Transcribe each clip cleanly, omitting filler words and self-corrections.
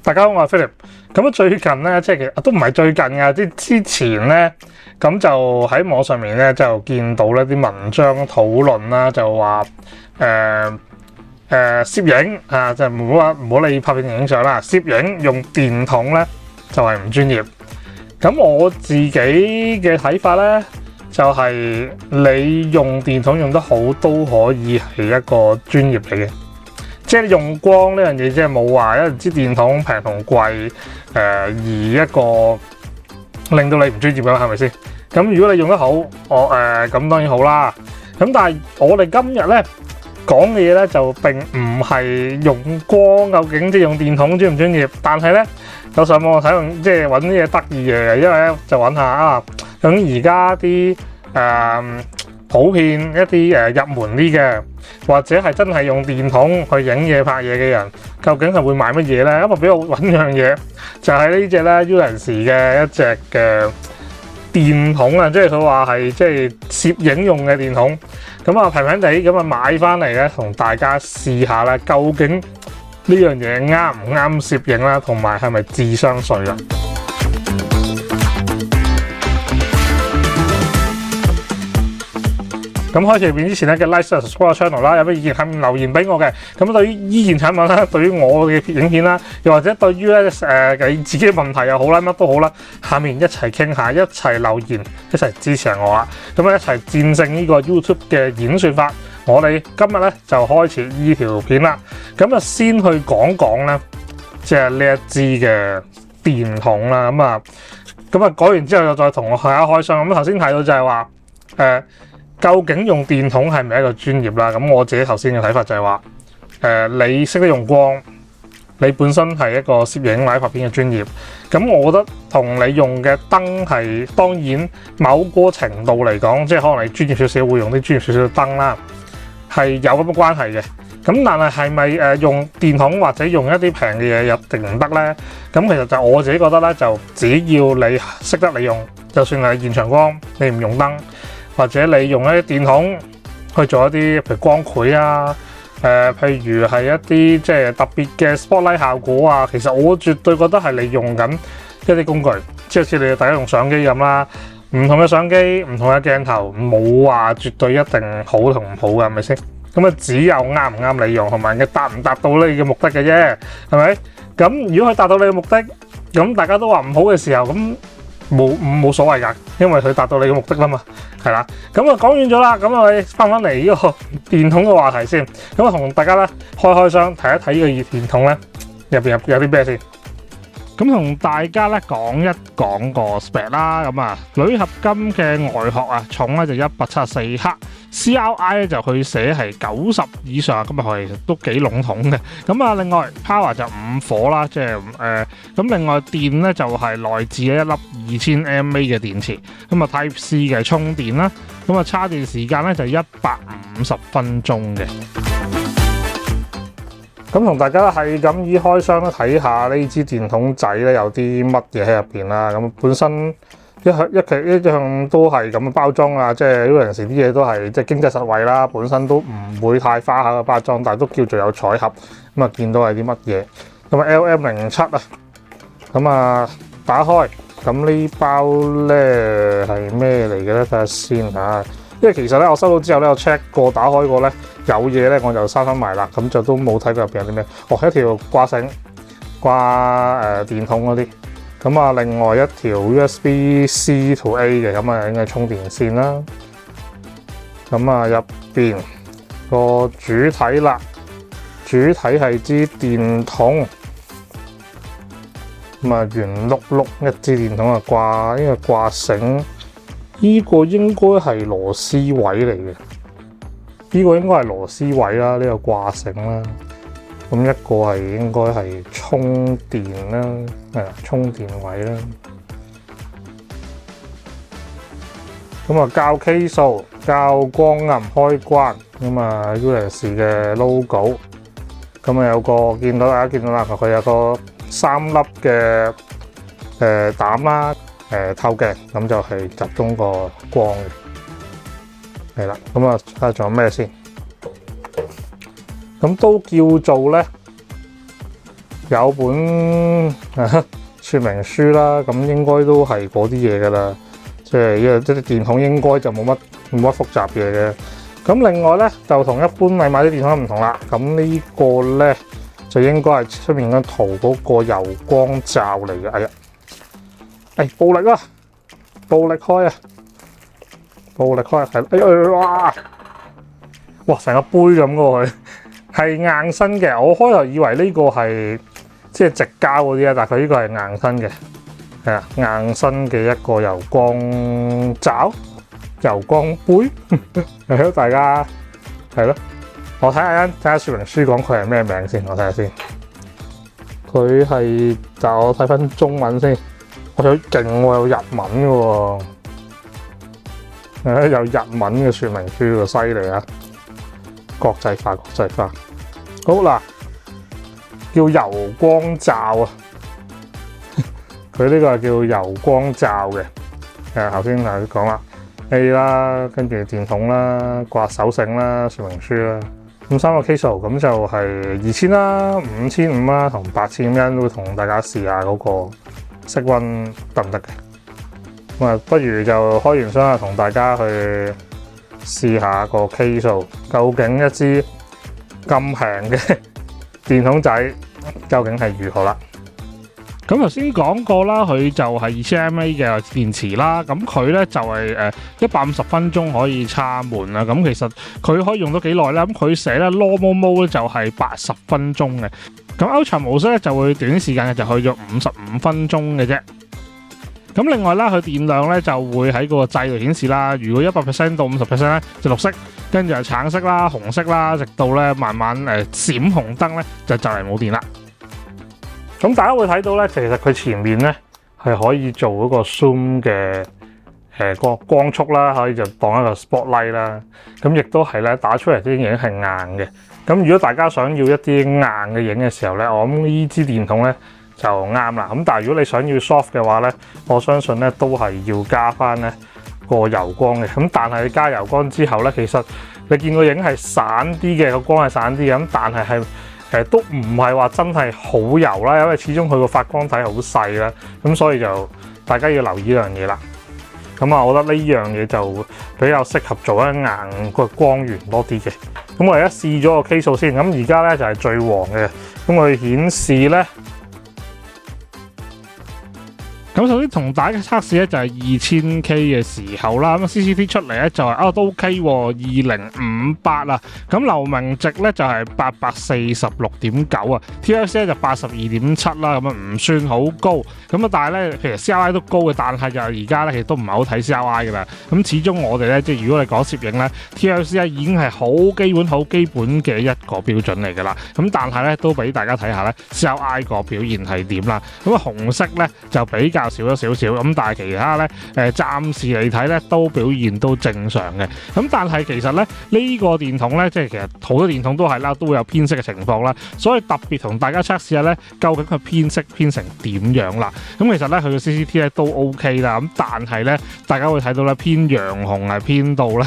大家好，我係 Philip。咁最近咧，即係其實都唔係最近㗎，即係之前咧，咁就喺網上面咧就見到呢啲文章討論啦，就話攝影啊，就唔好理拍片影相啦，攝影用電筒咧就係唔專業。咁我自己嘅睇法咧，就係你用電筒用得好都可以係一個專業嚟嘅。即係用光呢樣嘢，即係冇話一支電筒平同貴，而一個令到你唔專業㗎，係咪先？咁如果你用得好，咁當然好啦。咁但係我哋今日咧講嘅嘢咧，就並唔係用光究竟即係用電筒專唔專業，但係咧有上網睇即係揾啲嘢得意嘅，因為咧就揾下啊，咁而家啲普遍一啲入門啲嘅，或者係真係用電筒去影嘢拍嘢嘅人，究竟係會買乜嘢咧？咁啊俾我揾樣嘢，就係呢隻咧 Ulanzi 嘅一隻嘅電筒啊，即係佢話係即係攝影用嘅電筒。咁啊平平地咁啊買翻嚟咧，同大家試下啦，究竟呢樣嘢啱唔啱攝影啦，同埋係咪智商稅啊？咁開始片之前咧嘅 like subscribe channel 啦，有咩意見下面留言俾我嘅。咁對於依件產品啦，對於我嘅影片啦，又或者對於咧你自己嘅問題又好啦，乜都好啦，下面一齊傾下，一齊留言，一齊支持我啊！咁一齊戰勝呢個 YouTube 嘅演算法。我哋今日咧就開始依條片啦。咁啊先去講講咧，即係呢一支嘅電筒啦。咁啊講完之後又再同我大家開箱。咁頭先提到就係話究竟用電筒係咪一個專業啦？咁我自己頭先嘅睇法就係話，你識得用光，你本身係一個攝影或者拍片嘅專業。咁我覺得同你用嘅燈係當然某個程度嚟講，即係可能你專業少少會用啲專業少少嘅燈啦，係有咁嘅關係嘅。咁但係咪用電筒或者用一啲平嘅嘢一定唔得呢？咁其實就我自己覺得咧，就只要你識得利用，就算係現場光，你唔用燈。或者你用一啲電筒去做一啲譬如光繪啊，譬如係一啲即係特別嘅 spotlight 效果啊，其實我絕對覺得係你用緊一啲工具，即係好似你大家用相機咁啦，唔同嘅相機、唔同嘅鏡頭，冇話絕對一定好同唔好嘅，係咪先？咁啊，只有啱唔啱你用，同埋佢達唔達到你嘅目的嘅啫，係咪？咁如果佢達到你嘅目的，咁大家都話唔好嘅時候，咁冇所謂㗎，因為佢達到你嘅目的啦嘛，係啦。咁啊講完咗啦，咁我哋翻嚟呢個電筒嘅話題先。咁啊同大家咧開箱睇一睇呢個熱電筒咧入邊有啲咩先。咁同大家咧講一講個 spec 啦。咁啊鋁合金嘅外殼啊，重咧就174克。CRI 咧就佢寫係90以上，咁啊其實都幾籠統嘅。咁啊另外 power 就5火啦，即係咁另外電咧就係來自一粒2000 mAh 嘅電池，咁啊 Type C 嘅充電啦，咁啊插電時間咧就150分鐘嘅。咁同大家係咁依開箱睇下呢支電筒仔咧有啲乜嘢喺入邊啦。咁本身一向都係咁嘅包裝啊，即係有陣時啲嘢都係即係經濟實惠啦，本身都唔會太花巧嘅包裝，但係都叫做有彩盒。咁啊見到係啲乜嘢？咁啊 LM07啊，咁啊打開，咁呢包咧係咩嚟嘅咧？睇下先嚇。因為其實咧我收到之後咧，我 check 過打開過咧有嘢咧，我就閂翻埋啦，咁就都冇睇過入邊有啲咩。一條掛繩掛電筒嗰啲。咁啊，另外一條 USB-C to A 嘅，咁啊應該係充電線啦。咁啊入邊個主體啦，主體係支電筒。咁啊圓碌碌一支電筒啊掛，呢個掛繩，呢個應該係螺絲位嚟嘅。呢個應該係螺絲位啦，呢個掛繩啦。咁一個係應該係充電啦，係啦，充電位啦。咁啊，校 K 數、校光暗開關，咁啊 Ulanzi 嘅 logo。咁啊有個大家見到啦，佢有個3粒嘅膽啦，透鏡，咁就係集中個光嘅。係啦，咁啊睇下仲有咩先。咁都叫做咧有本說明書啦，咁應該都係嗰啲嘢噶啦，即係因為啲電筒應該就冇乜複雜嘢嘅。咁另外咧就同一般你買啲電筒唔同啦，咁呢個咧就應該係出面嗰圖嗰個柔光罩嚟嘅。哎呀，暴力啊！暴力開啊！暴力開係，哇！成個杯咁嘅佢，係硬身嘅。我開頭以為呢個係即係直膠嗰啲啊，但係佢呢個係硬身嘅，係啊，硬身嘅一個柔光罩、柔光杯，係咯，大家係咯。我睇下說明書講佢係咩名先，我睇下先。佢係，但我睇翻中文先。我有勁喎，有日文嘅喎。有日文嘅說明書喎，犀利啊！國際化，國際化。好嗱，叫柔光罩啊！佢呢個係叫柔光罩嘅。頭先講啦 ，A 啦，跟住電筒啦，掛手繩啦，說明書啦。咁3個 K 數，咁就係2000啦、5500啦同8000蚊，會同大家試下嗰個色溫得唔得嘅。咁啊，不如就開完箱啊，同大家去試下個 K 數，究竟一支咁平嘅電筒仔究竟係如何啦？咁頭先講過啦，佢就係2000 mAh 嘅電池啦，咁佢咧就係150分鐘可以插滿啦。咁其實佢可以用到幾耐咧？咁佢寫咧 normal mode 咧就係80分鐘嘅，咁 Ultra 模式咧就會短時間嘅就去咗55分鐘嘅啫。咁另外啦，佢電量咧就會喺個掣度顯示啦。如果100% 到50% 咧就綠色，跟住係橙色啦、紅色啦，直到咧慢慢閃紅燈咧就嚟冇電啦。咁大家會睇到咧，其實佢前面咧係可以做嗰個 zoom 嘅個光速啦，可以就當一個 spotlight 啦。咁亦都係咧打出嚟啲影係硬嘅。咁如果大家想要一啲硬嘅影嘅時候咧，我諗呢支電筒咧就啱啦。咁但係如果你想要 soft 嘅話咧，我相信咧都係要加翻咧個柔光嘅。咁但係你加柔光之後咧，其實你見個影係散啲嘅，個光係散啲嘅。咁但係都唔係話真係好柔啦，因為始終佢個發光體好細啦。咁所以就大家要留意呢樣嘢啦。咁啊，我覺得呢樣嘢就比較適合做一硬個光源多啲嘅。咁我而家試咗個 K 數先，咁而家咧就係最黃嘅。咁佢顯示咧，咁首先同大家測試咧就係2000K 嘅時候啦。咁 CCT 出嚟咧就係都 OK 喎，2058啊。咁流明值咧就係846.9啊 ，TLC 咧就82.7啦，咁啊唔算好高。咁啊，但係咧其實 CLI 都高嘅，但係就而家咧其實都唔係好睇 CLI 噶啦。咁始終我哋咧即係如果你講攝影咧 ，TLC 咧已經係好基本嘅一個標準嚟噶啦。咁但係咧都俾大家睇下咧 CLI 個表現係點啦。咁啊紅色咧就比較少咗少少，咁但係其他咧暫時嚟睇咧都表現都正常嘅。咁但係其實咧呢個電筒咧，即係其實好多電筒都係啦，都會有偏色嘅情況啦。所以特別同大家測試下咧，究竟佢偏色偏成點樣啦？咁其實咧佢嘅 CCT 咧都 OK 啦。咁但係咧大家會睇到咧偏洋紅係偏到咧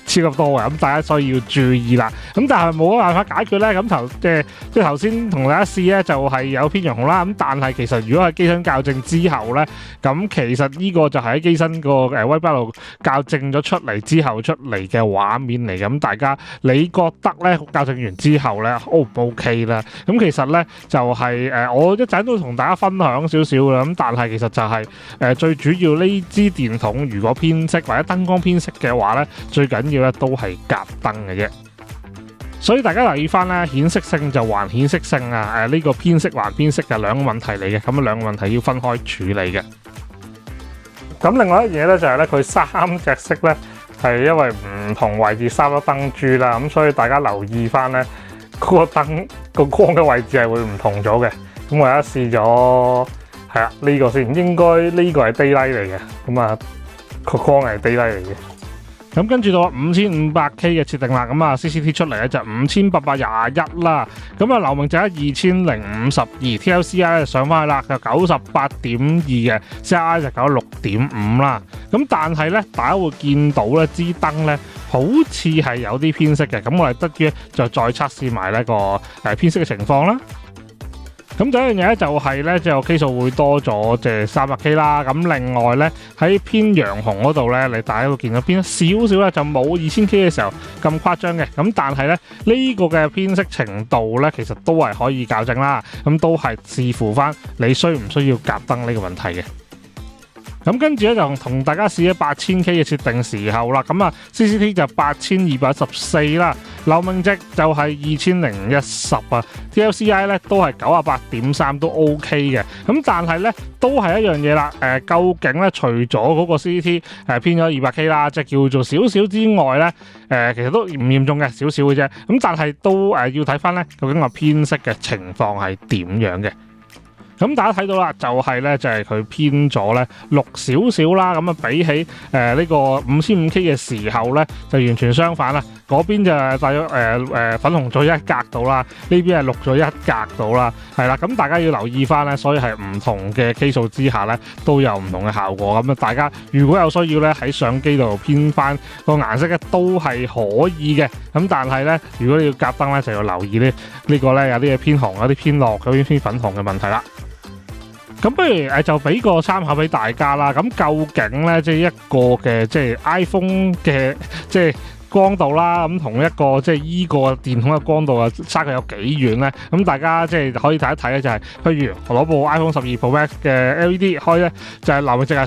超級多嘅。咁大家所以要注意啦。咁但係冇乜辦法解決咧。咁即係頭先同大家試咧就係有偏洋紅啦。咁但係其實如果係機身校正之後咧，咁其實呢個就係喺機身個威巴路校正咗出嚟之後出嚟嘅畫面嚟。咁大家你覺得咧校正完之後咧 O 唔 OK 啦？咁其實咧就係我一陣都同大家分享少少啦。咁但係其實就係最主要呢支電筒如果偏色或者燈光偏色嘅話咧，最緊要咧都係夾燈嘅啫。所以大家留意翻咧，顯色性就還顯色性啊！呢個偏色還偏色係兩個問題嚟嘅，咁兩個問題要分開處理嘅。咁另外一樣嘢咧就係咧，佢3隻色咧係因為唔同位置三粒燈珠啦，咁所以大家留意翻咧，嗰個燈個光嘅位置係會唔同咗嘅。咁我而家試咗係啦呢個先，應該呢個係 daylight 嚟嘅，咁啊個光係 daylight 嚟嘅。咁跟住到 5500K 嘅設定啦，咁啊 CCT 出嚟咧就5821啦，咁啊流明值喺2052，TLCI 咧上翻去啦，就98.2嘅 ，CLI 就96.5啦。咁但係咧，大家會見到咧支燈咧好似係有啲偏色嘅，咁我哋得於就再測試埋呢個偏色嘅情況啦。咁第一樣嘢咧就係咧，即係個 K 數會多咗即係300K 啦。咁另外咧喺偏陽紅嗰度咧，你大家會見到偏少少咧，就冇2000K 嘅時候咁誇張嘅。咁但係咧呢個嘅偏色程度咧，其實都係可以校正啦。咁都係視乎翻你需唔需要夾燈呢個問題嘅。咁跟住咧就同大家試咗8000K 嘅設定時候啦，咁啊 CCT 就8214啦，流明值就係2010啊 ，TLCI 咧都係98.3都 OK 嘅，咁但係咧都係一樣嘢啦，究竟咧除咗嗰個 CCT 偏咗200K 啦，即係叫做少少之外咧，其實都唔嚴重嘅，少少嘅啫，咁但係都要睇翻咧究竟個偏色嘅情況係點樣嘅。咁大家睇到啦，就係咧，就係佢偏咗咧綠少少啦，咁啊比起呢個5000K 嘅時候咧，就完全相反啦。嗰邊就大約粉紅咗一格到啦，呢邊係綠咗一格到啦，係啦。咁大家要留意翻咧，所以係唔同嘅 K 數之下咧，都有唔同嘅效果。咁啊，大家如果有需要咧，喺相機度偏翻個顏色咧，都係可以嘅。咁但係咧，如果你要夾燈咧，就要留意呢個咧有啲嘢偏紅，有啲偏綠，有啲偏粉紅嘅問題啦。咁不如就俾個參考俾大家啦。咁究竟咧，即係一個嘅即係 iPhone 嘅即係光度啦，咁同一個即係依個電筒嘅光度啊，差距有幾遠咧？咁大家即係可以睇一睇咧，就係譬如攞部 iPhone 12 Pro Max 嘅 LED 開咧，就係流明值係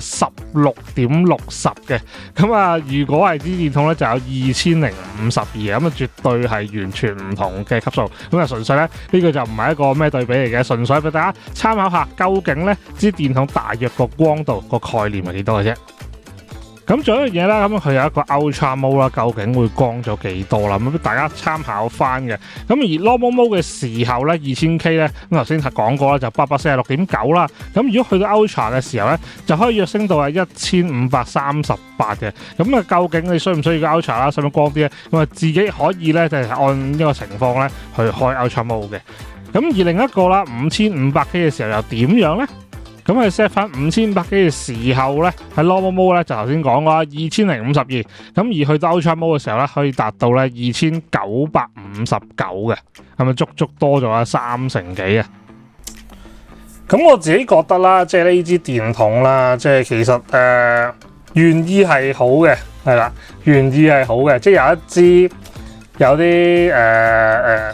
16.60嘅。咁啊，如果係支電筒咧，就有2052，咁啊絕對係完全唔同嘅級數。咁啊，純粹咧呢個就唔係一個咩對比嚟嘅，純粹俾大家參考下，究竟咧支電筒大約個光度個概念係幾多嘅啫。咁仲有一樣嘢啦，咁佢有一個 Ultra Mode 啦，究竟會光咗幾多啦？咁俾大家參考翻嘅。咁而 Normal Mode 嘅時候咧，2000K 咧，咁頭先講過啦，就846.9啦。咁如果去到 Ultra 嘅時候咧，就可以躍升到係1538嘅。咁啊，究竟你需唔需要個 Ultra 啦？使唔使光啲咧？咁啊，自己可以咧就係按呢個情況咧去開 Ultra Mode 嘅。咁而另一個啦，5500K 嘅時候又點樣咧？咁佢 set 翻5500K嘅時候咧，喺 Normal Mode 咧就頭先講啦，2052。咁而去到 Ultra Mode 嘅時候咧，可以達到咧2959嘅，係咪足足多咗3成幾啊？咁我自己覺得啦，即係呢支電筒啦，即係其實原意係好嘅，係啦，原意係好嘅，即係有一支。有啲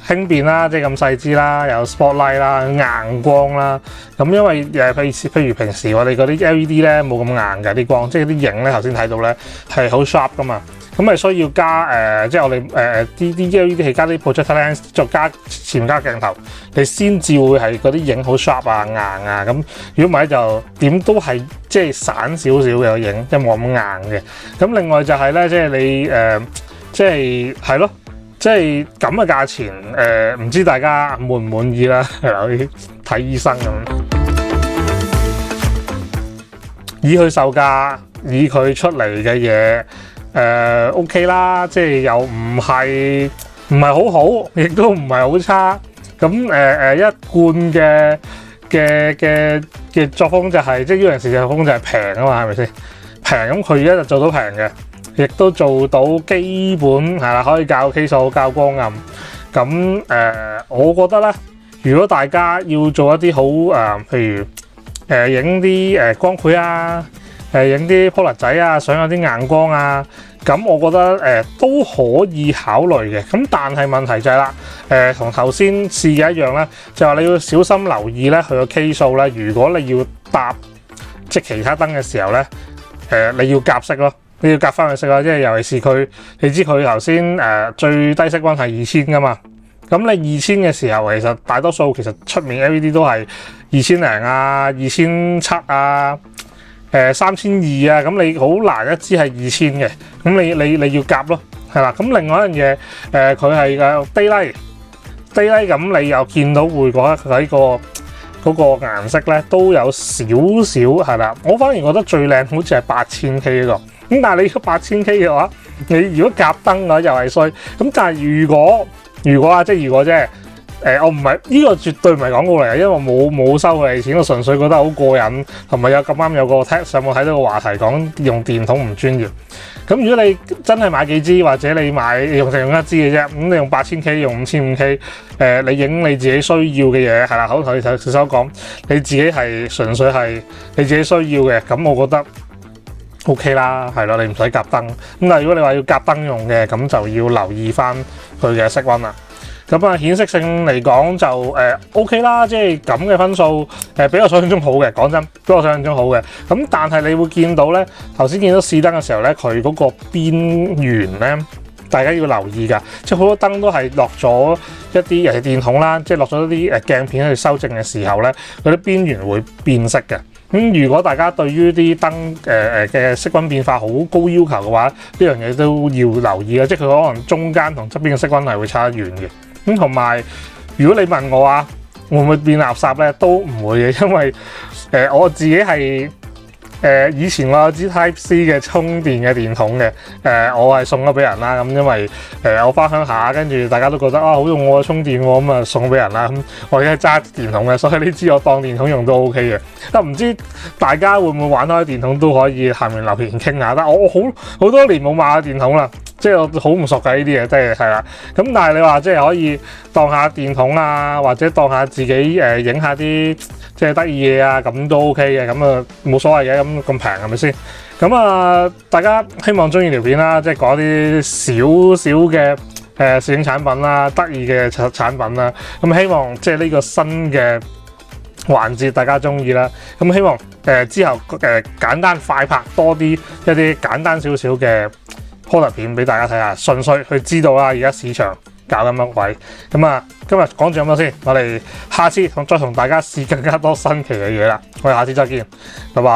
輕便啦，即係咁細支啦，有 spotlight 啦，硬光啦。咁因為譬如平時我哋嗰啲 LED 咧冇咁硬嘅啲光，即係啲影咧頭先睇到咧係好 sharp 噶嘛。咁係需要加即係我哋啲 LED 係加啲 projector lens， 再加前面加鏡頭，你先至會係嗰啲影好 sharp 啊硬啊。咁如果唔係就點都係即係散少少嘅影，即係冇咁硬嘅。咁另外就係咧，即係你即係係咯。即係咁嘅價錢，唔知大家滿唔滿意啦？去睇醫生咁，以佢售價，以佢出嚟嘅嘢，OK 啦。即係又唔係好好，亦都唔係好差。咁一貫嘅作風就係、是，即係呢樣事嘅作風就係平啊嘛，係咪先？平咁佢而家就做到平嘅。亦都做到基本係啦，可以校 K 數、校光暗。咁我覺得咧，如果大家要做一啲好譬如影啲光繪啊，影啲 Polar 仔啊，想有啲硬光啊，咁我覺得都可以考慮嘅。咁但係問題就係啦，同頭先試嘅一樣咧，就係話你要小心留意咧佢個 K 數咧。如果你要搭即係其他燈嘅時候咧，你要夾色咯。你要夾翻佢色啦，即係尤其是佢，你知佢頭先最低色溫係2000噶嘛，咁你2000嘅時候，其實大多數其實出面 LED 都係2000零啊、2700啊、3200啊，咁你好難一支係2000嘅，咁你要夾咯，係啦。咁另外一樣嘢，佢係嘅 daylight，咁你又見到會覺得佢喺嗰個顏色咧都有少少係啦。我反而覺得最靚好似係8000K 呢個。咁但係你8000K 嘅話，你如果夾燈嘅話又係衰。咁但係如果啊，即係如果啫，我唔係呢個絕對唔係廣告嚟嘅，因為我冇收佢哋錢，我純粹覺得好過癮，同埋有咁啱有個 text 上網睇到個話題講用電筒唔專業。咁如果你真係買幾支，或者你用一支嘅啫，咁你用8000K 用5500K，你影你自己需要嘅嘢係啦，好似頭先所講，你自己係純粹係你自己需要嘅，咁我覺得 OK 啦，係咯，你唔使夾燈。咁但係如果你話要夾燈用嘅，咁就要留意翻佢嘅色溫啦。咁啊，顯色性嚟講就OK 啦，即係咁嘅分數比我想象中好嘅，講真，比我想象中好嘅。咁但係你會見到咧，頭先見到試燈嘅時候咧，佢嗰個邊緣咧，大家要留意㗎，即係好多燈都係落咗一啲尤其電筒啦，即係落咗一啲鏡片去修正嘅時候咧，嗰啲邊緣會變色嘅。咁如果大家對於啲燈嘅色溫變化好高要求嘅話，呢樣嘢都要留意啊！即係佢可能中間同側邊嘅色溫係會差得遠嘅。咁同埋，如果你問我啊，會唔會變垃圾咧？都唔會嘅，因為我自己係以前我有支 Type C 嘅充電嘅電筒嘅，我係送咗俾人啦。咁因為我翻鄉下，跟住大家都覺得好用喎，充電喎，咁啊送俾人啦。咁我而家揸電筒嘅，所以呢支我當電筒用都 OK 嘅。但唔知大家會唔會玩開電筒都可以下面留言傾下。但我好多年冇買過電筒啦。即係我好唔熟嘅呢啲嘢，即係啦。咁但係你話即係可以當下電筒啊，或者當下自己影下啲即係得意嘢啊，咁都 OK 嘅。咁啊冇所謂嘅，咁平係咪先？咁啊大家希望中意條片啦，即係講啲少少嘅攝影產品啦，得意嘅產品啦。咁希望即係呢個新嘅環節大家中意啦。咁希望之後簡單快拍多啲一啲簡單少少嘅product片俾大家睇下，純粹去知道啦，而家市場搞緊乜鬼。咁啊，今日講住咁多先，我哋下次再同大家試更加多新奇嘅嘢啦。我哋下次再見，拜拜。